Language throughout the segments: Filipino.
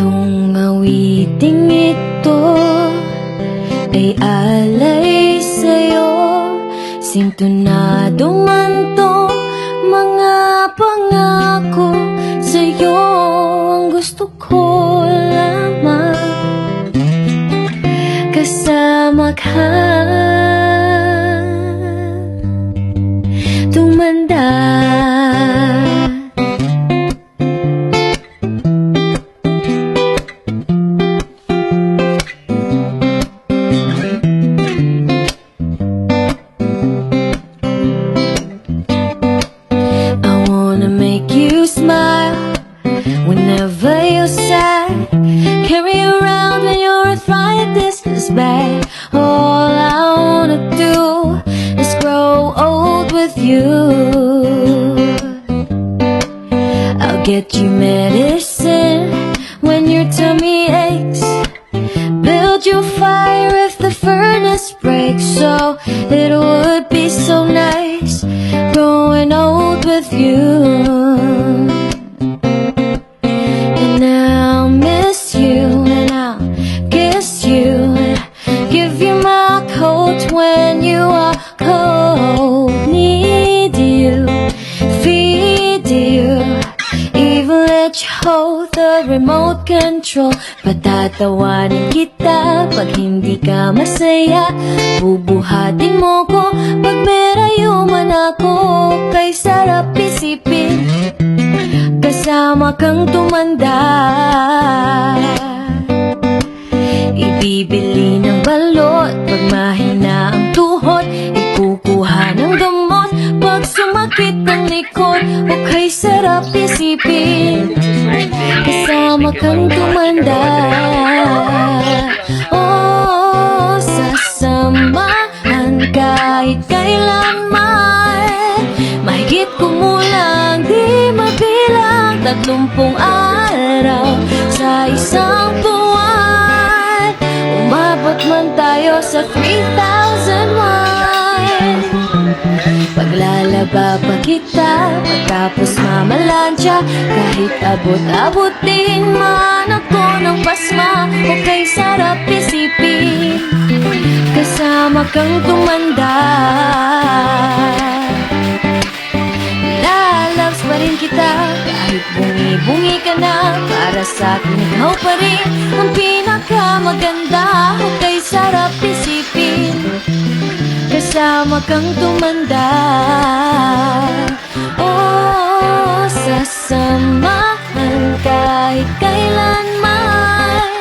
Itong awiting ito ay alay sa'yo. Sintonado man tong mga pangako sa'yo. Ang gusto ko lamang kasama ka, tumanda. Whenever you're sad, carry around when your arthritis is bad. All I wanna do is grow old with you. I'll get you medicine when your tummy aches, build you fire if the furnace breaks. So it would be so nice growing old with you. When you are cold, need you, feed you, even let you hold the remote control. Patatawanin kita pag hindi ka masaya, bubuhatin mo ko pag merayo man ako. Kay sarap isipin, kasama kang tumanda. Ibibili ng balot pag mahina ang tuhod, ikukuha ng gamot pag sumakit ang likod. O kay sarap isipin, kasama kang tumanda. Oh, sasamahan kahit kailanman, mahigit kumulang di mabilang 30 araw sa isang buwan. Umabot man tayo sa 3,001. Paglalaba pa kita pagkapos mamalansya, kahit abot-abotin man ako ng pasma. O kay sarap isipin, kasama kang tumanda. Lalabs pa rin kita kahit bungi-bungi ka na. Para sa'kin ikaw pa rin ang pinakamaganda. O kay sarap isipin, kasama kang tumanda. Oh, sasamahan kahit kailanman,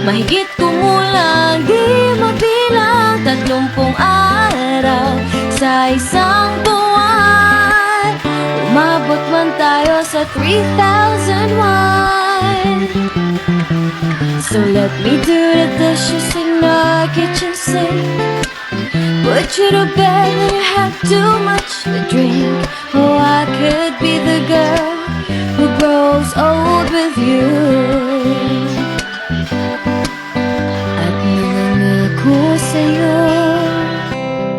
mahigit kumulang di mabilang 30 araw sa isang buwan. Umabot man tayo sa 3,001. So let me do the dishes in our kitchen sink, put you to bed when you have too much to drink. Oh, I could be the girl who grows old with you. At nangangako sa'yo.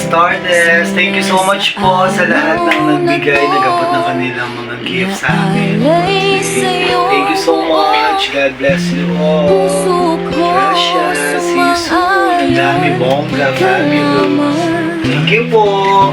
Stardust, thank you so much po sa lahat ng nagbigay, nagabot ng kanilang mga gifts sa amin. Thank you so much. God bless you all. Gracias. See you soon. Ang dami, bongga, fabulous. Thank you po.